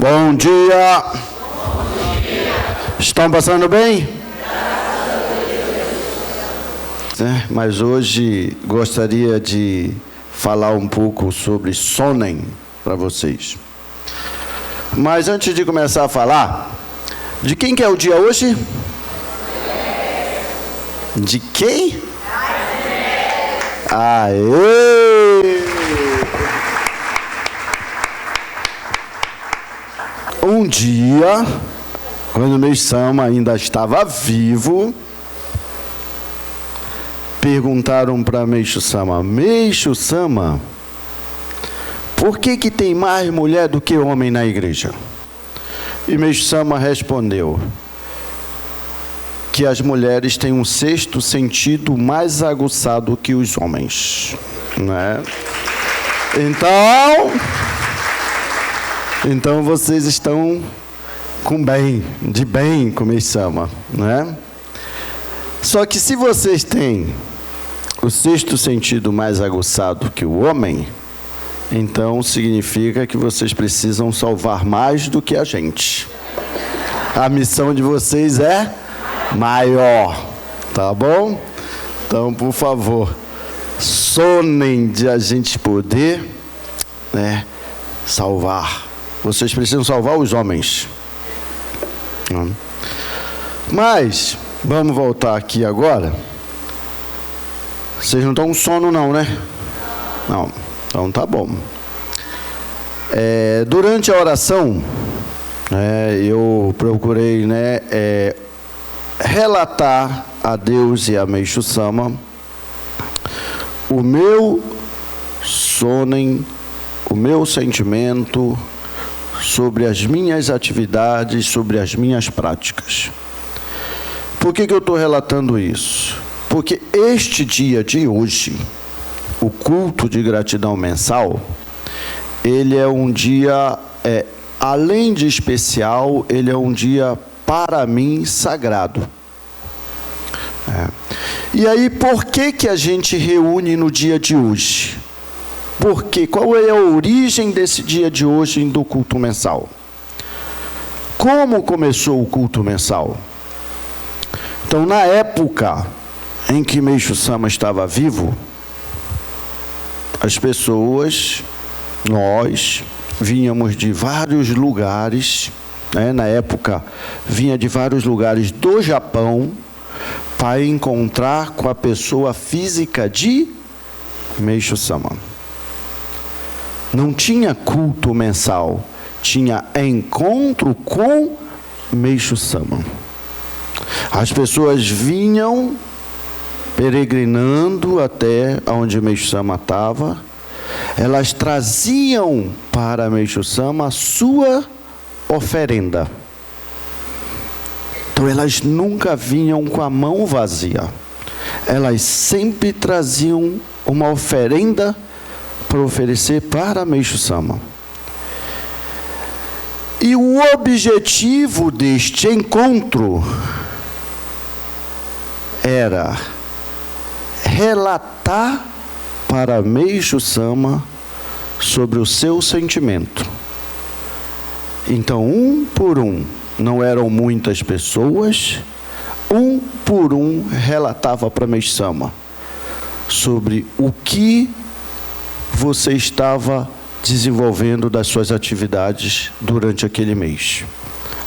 Bom dia. Estão passando bem? Mas hoje gostaria de falar um pouco sobre sonem para vocês. Mas antes de começar a falar, de quem que é o dia hoje? De quem? Aê! Um dia, quando Meixo Sama ainda estava vivo, perguntaram para Meixo Sama, por que tem mais mulher do que homem na igreja? E Meixo Sama respondeu que as mulheres têm um sexto sentido mais aguçado que os homens, né? Então vocês estão de bem com Meixo Sama, né? Só que se vocês têm o sexto sentido mais aguçado que o homem, então significa que vocês precisam salvar mais do que a gente. A missão de vocês é maior, tá bom? Então, por favor, sonem de a gente poder, né, salvar. Vocês precisam salvar os homens. Mas, vamos voltar aqui agora. Vocês não estão com sono não, né? Não, então tá bom. Durante a oração, eu procurei relatar a Deus e a Meixo Sama o meu sonem, o meu sentimento sobre as minhas atividades, sobre as minhas práticas. Por que eu estou relatando isso? Porque este dia de hoje, o culto de gratidão mensal, ele é um dia, além de especial, ele é um dia, para mim, sagrado. E aí, por que a gente reúne no dia de hoje? Porque qual é a origem desse dia de hoje do culto mensal? Como começou o culto mensal? Então, na época em que Meixo Sama estava vivo, as pessoas, nós, vínhamos de vários lugares, na época, vinha de vários lugares do Japão, para encontrar com a pessoa física de Meixo Sama. Não tinha culto mensal, tinha encontro com Meixo Sama. As pessoas vinham peregrinando até onde Meixo Sama estava, elas traziam para Meixo Sama a sua oferenda. Então elas nunca vinham com a mão vazia, elas sempre traziam uma oferenda para oferecer para Meixo Sama. E o objetivo deste encontro era relatar para Meixo Sama sobre o seu sentimento. Então, um por um, não eram muitas pessoas, um por um relatava para Meixo Sama sobre o que você estava desenvolvendo das suas atividades durante aquele mês.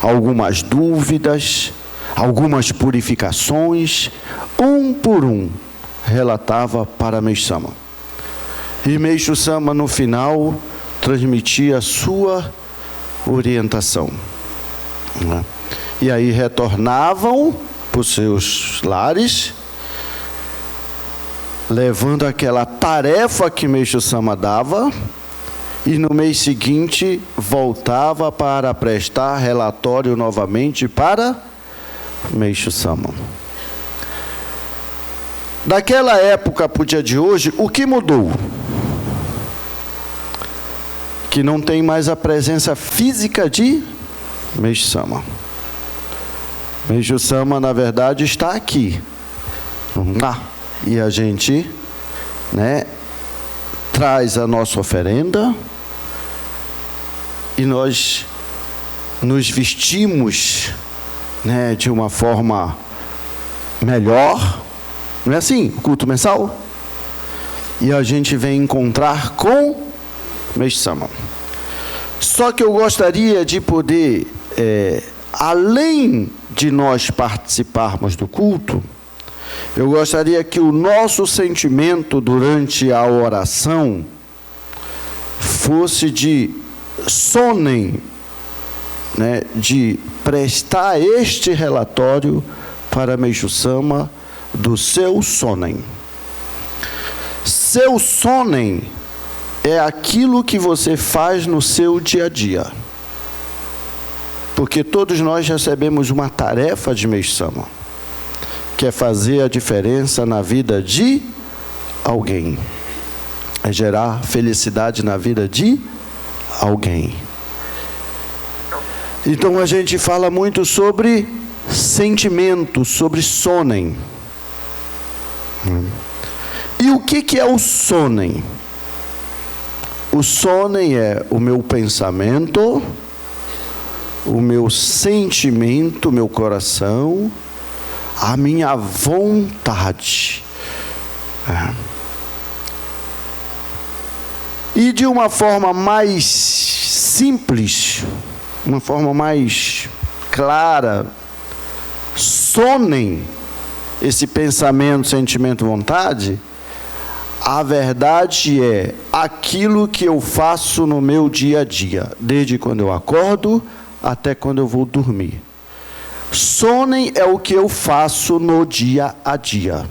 Algumas dúvidas, algumas purificações, um por um relatava para Meixo Sama. E Meixo Sama, no final, transmitia a sua orientação. E aí retornavam para os seus lares, levando aquela tarefa que Meixo Sama dava, e no mês seguinte voltava para prestar relatório novamente para Meixo Sama. Daquela época para o dia de hoje, o que mudou? Que não tem mais a presença física de Meixo Sama. Meixo Sama, na verdade, está aqui. E a gente, traz a nossa oferenda e nós nos vestimos, né, de uma forma melhor. Não é assim o culto mensal? E a gente vem encontrar com Meixo Sama. Só que eu gostaria de poder, além de nós participarmos do culto, eu gostaria que o nosso sentimento durante a oração fosse de sonem, né, de prestar este relatório para Meixo Sama do seu sonem. Seu sonem é aquilo que você faz no seu dia a dia. Porque todos nós recebemos uma tarefa de Meixo Sama, que é fazer a diferença na vida de alguém. É gerar felicidade na vida de alguém. Então a gente fala muito sobre sentimento, sobre sonem. E o que é o sonem? O sonem é o meu pensamento, o meu sentimento, o meu coração, a minha vontade. E de uma forma mais simples, uma forma mais clara, sonem, esse pensamento, sentimento, vontade, a verdade é aquilo que eu faço no meu dia a dia, desde quando eu acordo até quando eu vou dormir. Sonem é o que eu faço no dia a dia,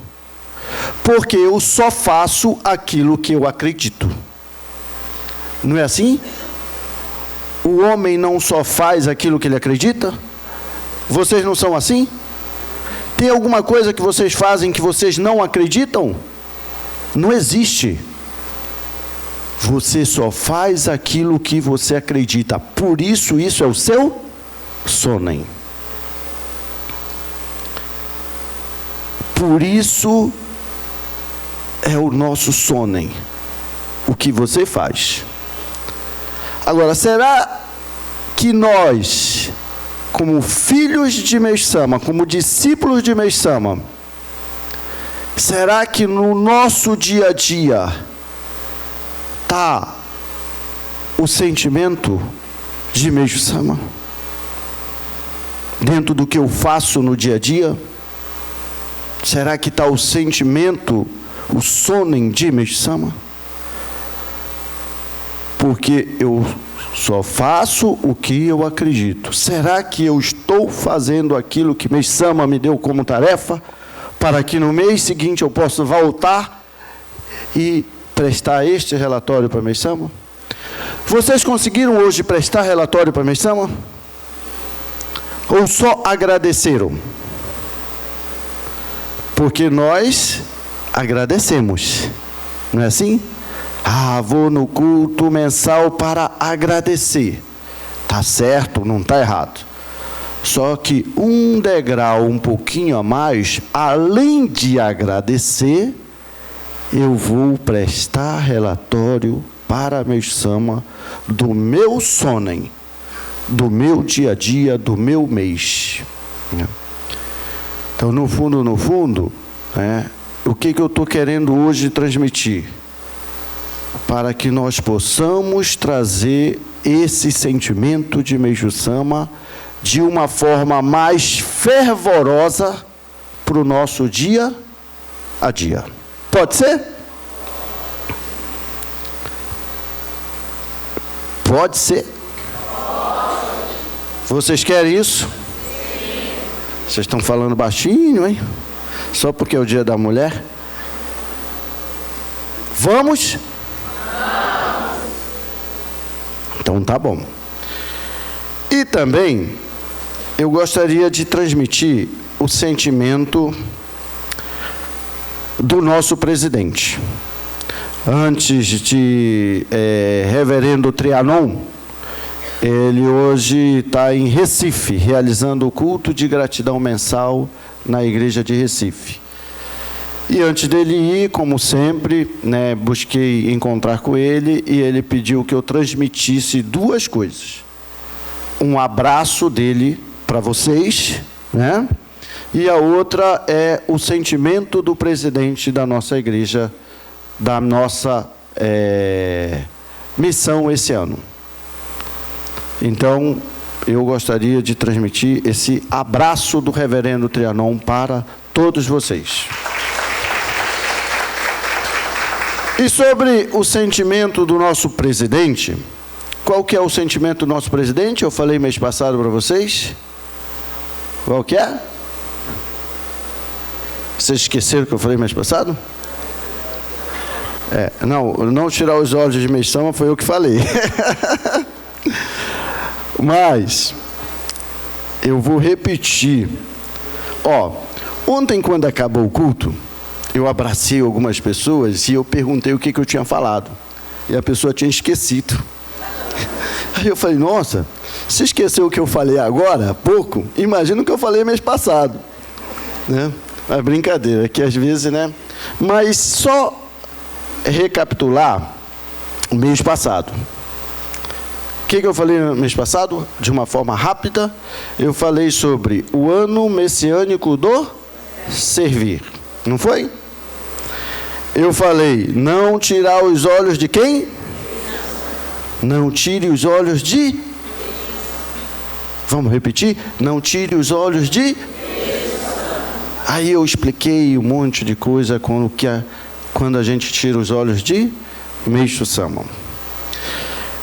porque eu só faço aquilo que eu acredito. Não é assim? O homem não só faz aquilo que ele acredita? Vocês não são assim? Tem alguma coisa que vocês fazem que vocês não acreditam? Não existe. Você só faz aquilo que você acredita. Por isso, isso é o seu sonem. Por isso é o nosso sonem. O que você faz. Agora, será que nós, como filhos de Meixo Sama, como discípulos de Meixo Sama, será que no nosso dia a dia está o sentimento de Meixo Sama? Dentro do que eu faço no dia a dia? Será que está o sentimento, o sonem de Meixo Sama? Porque eu só faço o que eu acredito. Será que eu estou fazendo aquilo que Meixo Sama me deu como tarefa, para que no mês seguinte eu possa voltar e prestar este relatório para Meixo Sama? Vocês conseguiram hoje prestar relatório para Meixo Sama? Ou só agradeceram? Porque nós agradecemos, não é assim? Vou no culto mensal para agradecer. Está certo, não está errado. Só que um degrau um pouquinho a mais, além de agradecer, eu vou prestar relatório para Meixo Sama do meu sonem, do meu dia a dia, do meu mês. Então, no fundo, o que eu estou querendo hoje transmitir? Para que nós possamos trazer esse sentimento de Meixo Sama de uma forma mais fervorosa para o nosso dia a dia. Pode ser? Pode ser? Vocês querem isso? Vocês estão falando baixinho, hein? Só porque é o dia da mulher? Vamos? Então tá bom. E também eu gostaria de transmitir o sentimento do nosso presidente. Antes de Reverendo Trianon, ele hoje está em Recife, realizando o culto de gratidão mensal na igreja de Recife. E antes dele ir, como sempre, busquei encontrar com ele, e ele pediu que eu transmitisse duas coisas. um abraço dele para vocês, né? E a outra é o sentimento do presidente da nossa igreja, da nossa missão esse ano. Então, eu gostaria de transmitir esse abraço do reverendo Trianon para todos vocês. E sobre o sentimento do nosso presidente, qual que é o sentimento do nosso presidente? Eu falei mês passado para vocês. Qual que é? Vocês esqueceram que eu falei mês passado? Não tirar os olhos de meição, foi eu que falei. Mas eu vou repetir. Ontem, quando acabou o culto, eu abracei algumas pessoas e eu perguntei o que eu tinha falado. E a pessoa tinha esquecido. Aí eu falei, nossa, você esqueceu o que eu falei agora, há pouco? Imagina o que eu falei mês passado. Né? É brincadeira, que às vezes, né? Mas só recapitular o mês passado. O que eu falei no mês passado? De uma forma rápida, eu falei sobre o ano messiânico do servir. Não foi? Eu falei, não tirar os olhos de quem? Não tire os olhos de... Vamos repetir? Não tire os olhos de... Aí eu expliquei um monte de coisa quando a gente tira os olhos de Meixo Sama.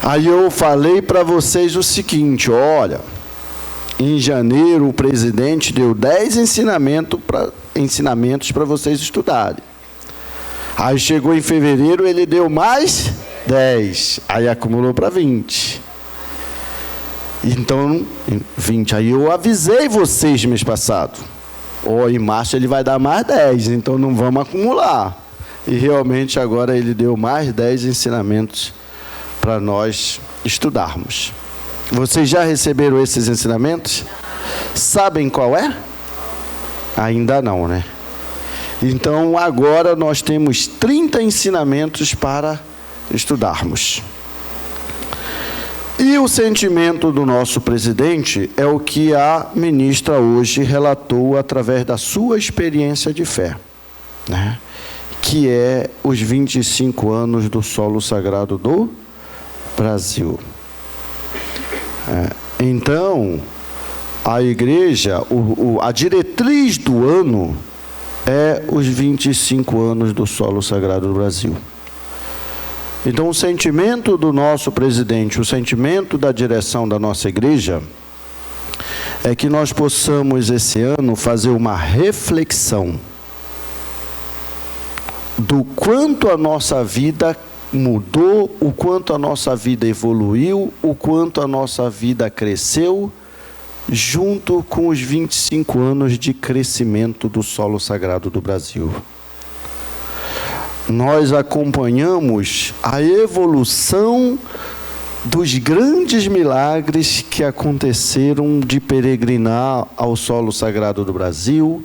Aí eu falei para vocês o seguinte, olha, em janeiro o presidente deu 10 ensinamentos para vocês estudarem. Aí chegou em fevereiro, ele deu mais 10, aí acumulou para 20. Então, 20, aí eu avisei vocês mês passado. Em março ele vai dar mais 10, então não vamos acumular. E realmente agora ele deu mais 10 ensinamentos para nós estudarmos. Vocês já receberam esses ensinamentos? Sabem qual é? Ainda não, né? Então agora nós temos 30 ensinamentos para estudarmos. E o sentimento do nosso presidente é o que a ministra hoje relatou através da sua experiência de fé, né? Que é os 25 anos do solo sagrado do Brasil. Então, a igreja, a diretriz do ano é os 25 anos do solo sagrado do Brasil. Então, o sentimento do nosso presidente, o sentimento da direção da nossa igreja, é que nós possamos, esse ano, fazer uma reflexão do quanto a nossa vida mudou, o quanto a nossa vida evoluiu, o quanto a nossa vida cresceu, junto com os 25 anos de crescimento do solo sagrado do Brasil. Nós acompanhamos a evolução dos grandes milagres que aconteceram de peregrinar ao solo sagrado do Brasil.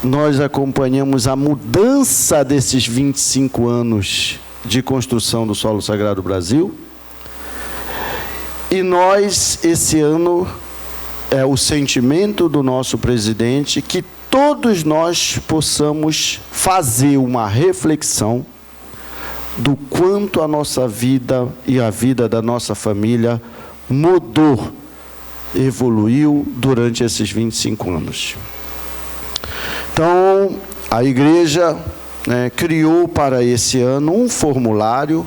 Nós acompanhamos a mudança desses 25 anos de construção do solo sagrado do Brasil. E nós, esse ano, é o sentimento do nosso presidente que todos nós possamos fazer uma reflexão do quanto a nossa vida e a vida da nossa família mudou, evoluiu durante esses 25 anos. Então, a igreja criou para esse ano um formulário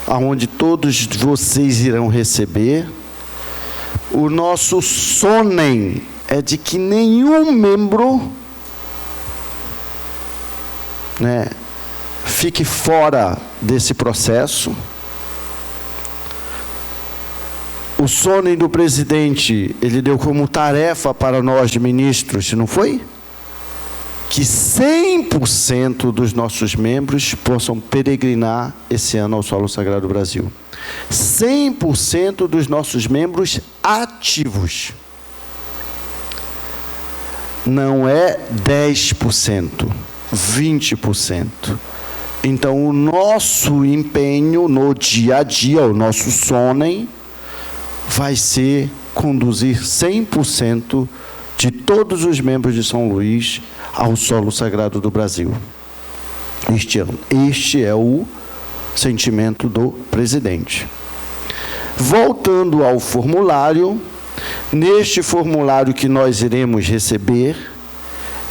onde todos vocês irão receber. O nosso sonem é de que nenhum membro fique fora desse processo. O sonem do presidente, ele deu como tarefa para nós ministros, não foi? Que 100% dos nossos membros possam peregrinar esse ano ao solo sagrado do Brasil. 100% dos nossos membros ativos. Não é 10%, 20%. Então, o nosso empenho no dia a dia, o nosso sonem, vai ser conduzir 100% de todos os membros de São Luís ao solo sagrado do Brasil este ano. Este é o sentimento do presidente. Voltando ao formulário, neste formulário que nós iremos receber,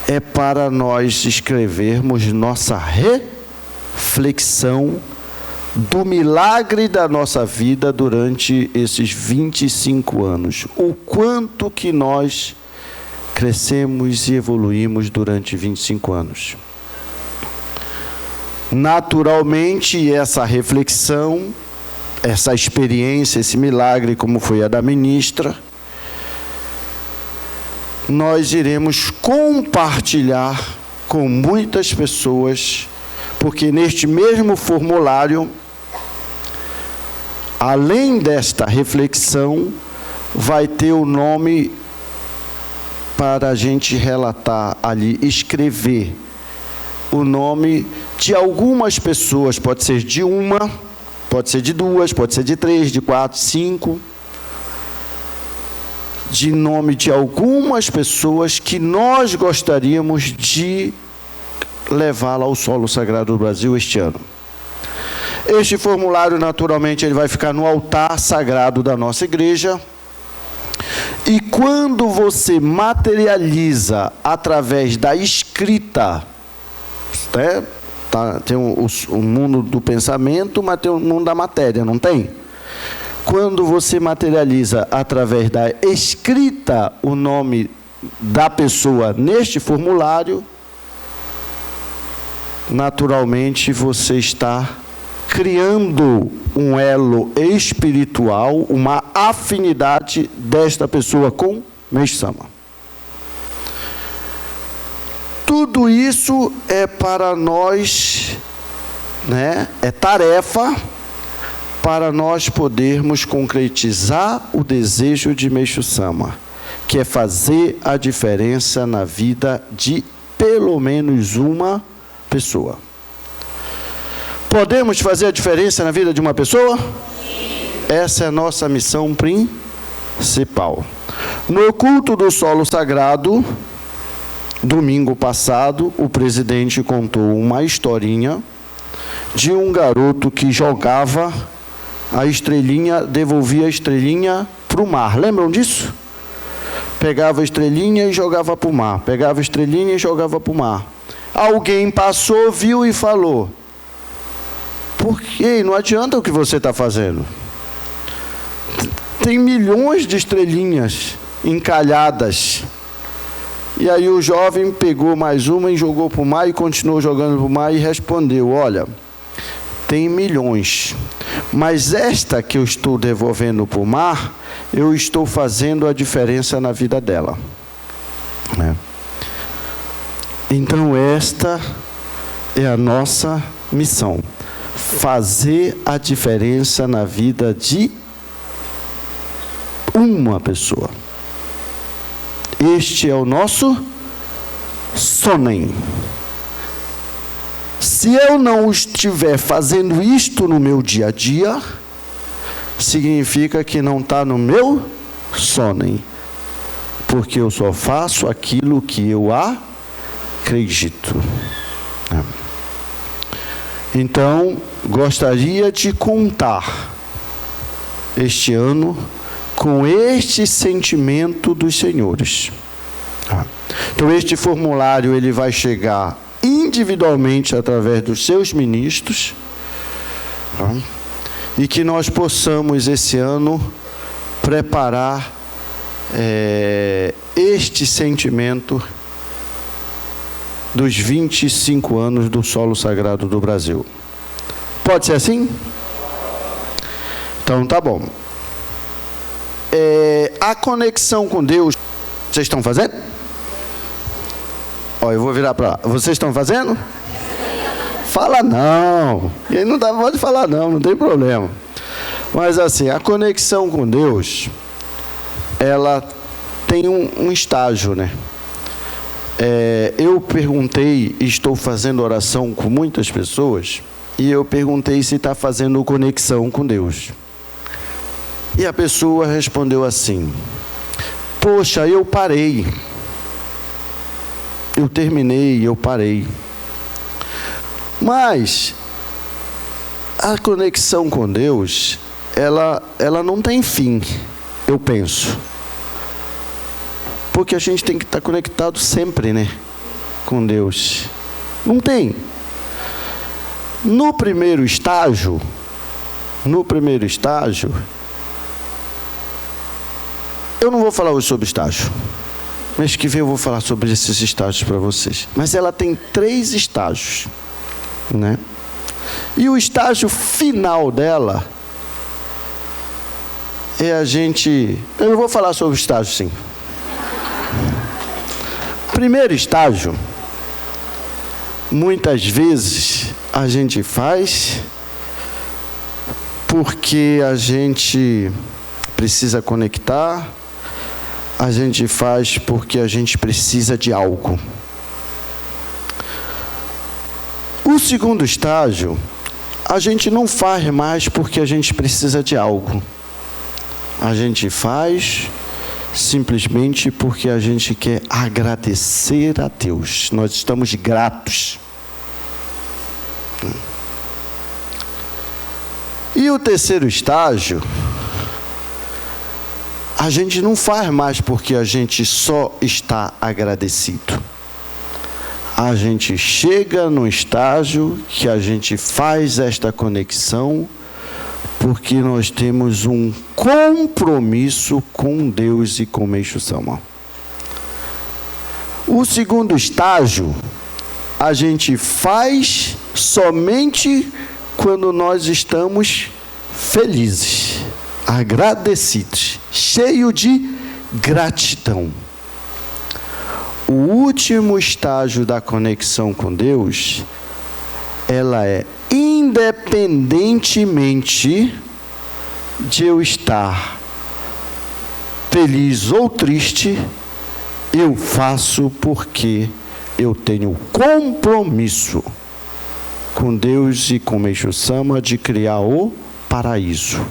é para nós escrevermos nossa reflexão do milagre da nossa vida durante esses 25 anos. O quanto que nós crescemos e evoluímos durante 25 anos. Naturalmente, essa reflexão, essa experiência, esse milagre, como foi a da ministra, nós iremos compartilhar com muitas pessoas, porque neste mesmo formulário, além desta reflexão, vai ter o nome para a gente relatar ali, escrever o nome de algumas pessoas, pode ser de uma, pode ser de duas, pode ser de 3, de 4, 5, de nome de algumas pessoas que nós gostaríamos de levá-la ao solo sagrado do Brasil este ano. Este formulário, naturalmente, ele vai ficar no altar sagrado da nossa igreja. E quando você materializa através da escrita, né? Tem o mundo do pensamento, mas tem o mundo da matéria, não tem? Quando você materializa através da escrita o nome da pessoa neste formulário, naturalmente você está criando um elo espiritual, uma afinidade desta pessoa com Meixo Sama. Tudo isso é para nós, né? É tarefa para nós podermos concretizar o desejo de Meixo Sama, que é fazer a diferença na vida de pelo menos uma pessoa. Podemos fazer a diferença na vida de uma pessoa? Sim. Essa é a nossa missão principal. No culto do solo sagrado, domingo passado, o presidente contou uma historinha de um garoto que jogava a estrelinha, devolvia a estrelinha para o mar. Lembram disso? Pegava a estrelinha e jogava para o mar. Pegava a estrelinha e jogava para o mar. Alguém passou, viu e falou: por quê? Não adianta o que você está fazendo. Tem milhões de estrelinhas encalhadas. E aí o jovem pegou mais uma e jogou para o mar e continuou jogando para o mar e respondeu: olha, tem milhões, mas esta que eu estou devolvendo para o mar, eu estou fazendo a diferença na vida dela. Então esta é a nossa missão, fazer a diferença na vida de uma pessoa. Este é o nosso sonem. Se eu não estiver fazendo isto no meu dia a dia, significa que não está no meu sonem, porque eu só faço aquilo que eu acredito. Então, gostaria de contar este ano com este sentimento dos senhores. Então, este formulário ele vai chegar individualmente através dos seus ministros, e que nós possamos esse ano preparar este sentimento dos 25 anos do solo sagrado do Brasil. Pode ser assim? Então tá bom. A conexão com Deus, vocês estão fazendo? Ó, eu vou virar para lá. Vocês estão fazendo? Fala não. Ele não pode falar não tem problema. Mas assim, a conexão com Deus, ela tem um estágio, né? Eu perguntei, estou fazendo oração com muitas pessoas, e eu perguntei se está fazendo conexão com Deus. E a pessoa respondeu assim: poxa, eu parei. Eu terminei, eu parei. Mas a conexão com Deus, ela não tem fim, eu penso. Porque a gente tem que estar conectado sempre, né? Com Deus. Não tem. No primeiro estágio, eu não vou falar hoje sobre estágio. Mês que vem eu vou falar sobre esses estágios para vocês. Mas ela tem 3 estágios, né? E o estágio final dela é a gente... Eu não vou falar sobre o estágio, sim. Primeiro estágio, muitas vezes a gente faz porque a gente precisa conectar, a gente faz porque a gente precisa de algo. O segundo estágio, a gente não faz mais porque a gente precisa de algo. A gente faz simplesmente porque a gente quer agradecer a Deus. Nós estamos gratos. E o terceiro estágio, a gente não faz mais porque a gente só está agradecido. A gente chega no estágio que a gente faz esta conexão porque nós temos um compromisso com Deus e com Meishu Sama. O segundo estágio, a gente faz somente quando nós estamos felizes, agradecidos, cheio de gratidão. O último estágio da conexão com Deus, ela é independentemente de eu estar feliz ou triste, eu faço porque eu tenho compromisso com Deus e com Meishu Sama de criar o paraíso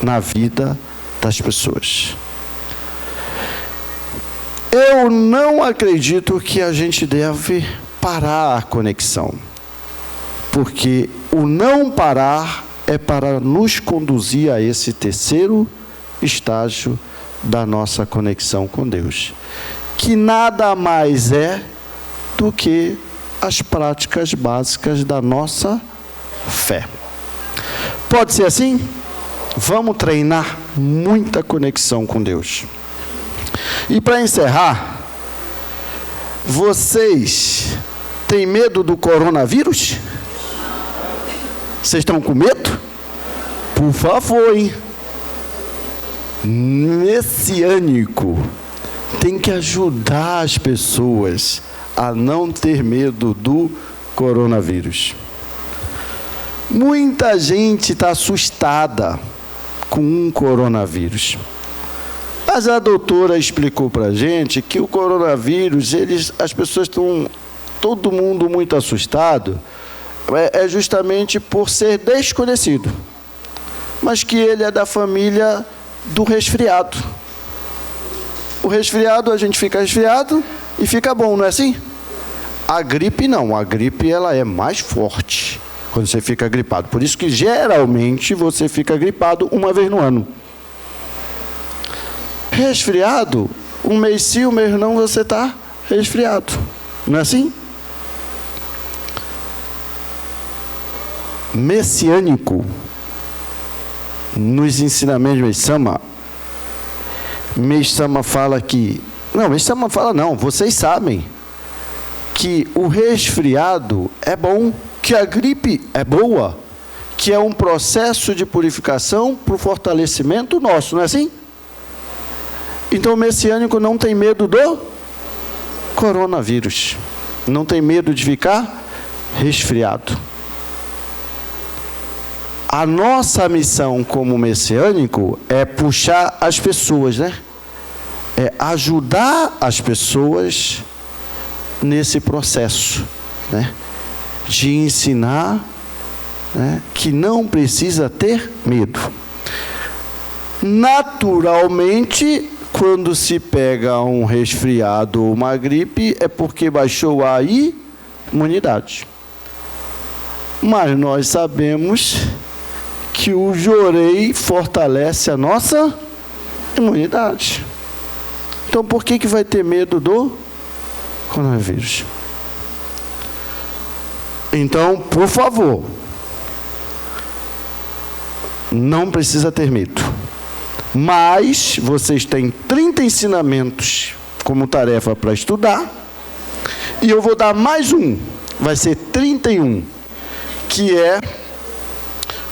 na vida das pessoas. Eu não acredito que a gente deve parar a conexão, porque o não parar é para nos conduzir a esse terceiro estágio da nossa conexão com Deus, que nada mais é do que as práticas básicas da nossa fé. Pode ser assim? Vamos treinar muita conexão com Deus. E para encerrar, vocês têm medo do coronavírus? Vocês estão com medo? Por favor, hein? Messiânico tem que ajudar as pessoas a não ter medo do coronavírus. Muita gente está assustada com um coronavírus. Mas a doutora explicou para a gente que o coronavírus, as pessoas estão, todo mundo muito assustado, é justamente por ser desconhecido. Mas que ele é da família do resfriado. O resfriado, a gente fica resfriado e fica bom, não é assim? A gripe não, a gripe ela é mais forte quando você fica gripado. Por isso que geralmente você fica gripado uma vez no ano. Resfriado, um mês sim, um mês não, você está resfriado. Não é assim? Messiânico, nos ensinamentos de Meishu Sama, Meishu Sama fala que... Não, Meishu Sama fala não, vocês sabem que o resfriado é bom, que a gripe é boa, que é um processo de purificação para o fortalecimento nosso, não é assim? Então o messiânico não tem medo do coronavírus, não tem medo de ficar resfriado. A nossa missão como messiânico é puxar as pessoas, né? É ajudar as pessoas nesse processo, né? De ensinar, né? Que não precisa ter medo. Naturalmente, quando se pega um resfriado ou uma gripe, é porque baixou a imunidade. Mas nós sabemos que o jorei fortalece a nossa imunidade. Então, por que vai ter medo do coronavírus? Então, por favor, não precisa ter medo. Mas vocês têm 30 ensinamentos como tarefa para estudar. E eu vou dar mais um. Vai ser 31. Que é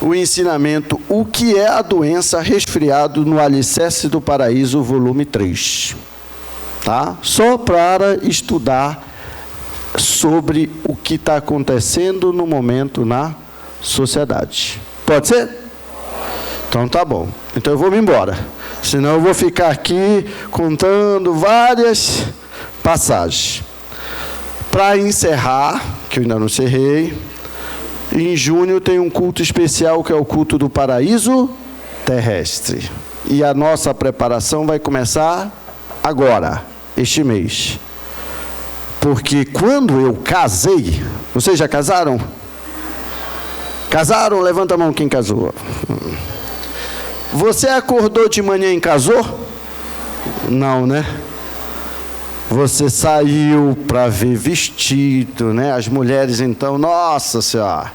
o ensinamento O que é a doença resfriado no Alicerce do Paraíso, volume 3. Tá? Só para estudar sobre o que está acontecendo no momento na sociedade. Pode ser? Então tá bom. Então eu vou me embora. Senão eu vou ficar aqui contando várias passagens. Para encerrar, que eu ainda não encerrei, em junho tem um culto especial que é o culto do paraíso terrestre. E a nossa preparação vai começar agora, este mês. Porque quando eu casei, vocês já casaram? Casaram? Levanta a mão quem casou. Você acordou de manhã e casou? Não, né? Você saiu para ver vestido, né? As mulheres então, nossa senhora.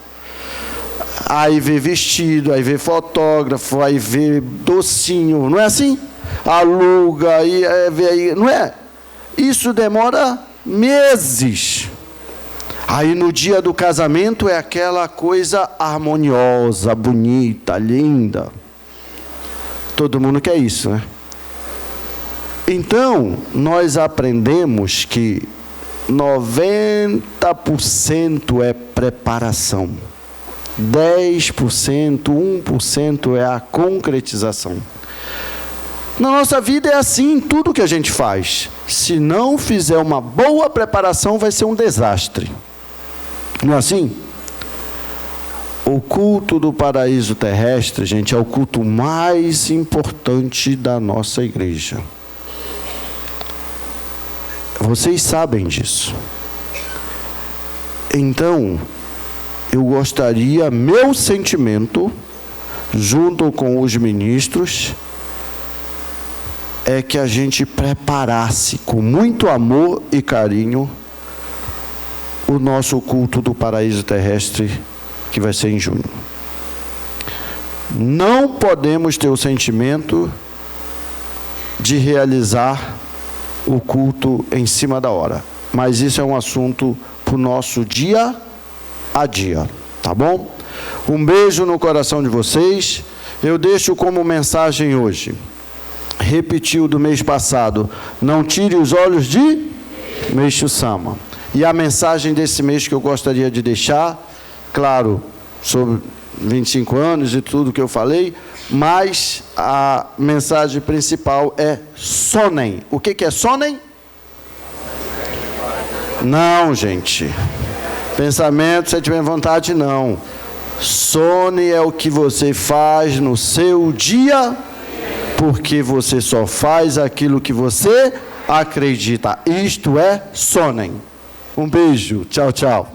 Aí vê vestido, aí vê fotógrafo, aí vê docinho, não é assim? Aluga, aí vê aí, não é? Isso demora meses. Aí no dia do casamento é aquela coisa harmoniosa, bonita, linda. Todo mundo quer isso, né? Então, nós aprendemos que 90% é preparação. 10%, 1% é a concretização. Na nossa vida é assim, tudo que a gente faz. Se não fizer uma boa preparação, vai ser um desastre. Não é assim? O culto do paraíso terrestre, gente, é o culto mais importante da nossa igreja. Vocês sabem disso. Então, eu gostaria, meu sentimento, junto com os ministros, é que a gente preparasse com muito amor e carinho o nosso culto do paraíso terrestre, que vai ser em junho. Não podemos ter o sentimento de realizar o culto em cima da hora, mas isso é um assunto para o nosso dia a dia, tá bom? Um beijo no coração de vocês. Eu deixo como mensagem hoje, repetiu do mês passado, não tire os olhos de Meixo Sama. E a mensagem desse mês que eu gostaria de deixar, claro, sobre 25 anos e tudo que eu falei, mas a mensagem principal é sonem. O que é sonem? Não, gente. Pensamento, sentimento, vontade, não. Sone é o que você faz no seu dia, porque você só faz aquilo que você acredita. Isto é sonem. Um beijo. Tchau, tchau.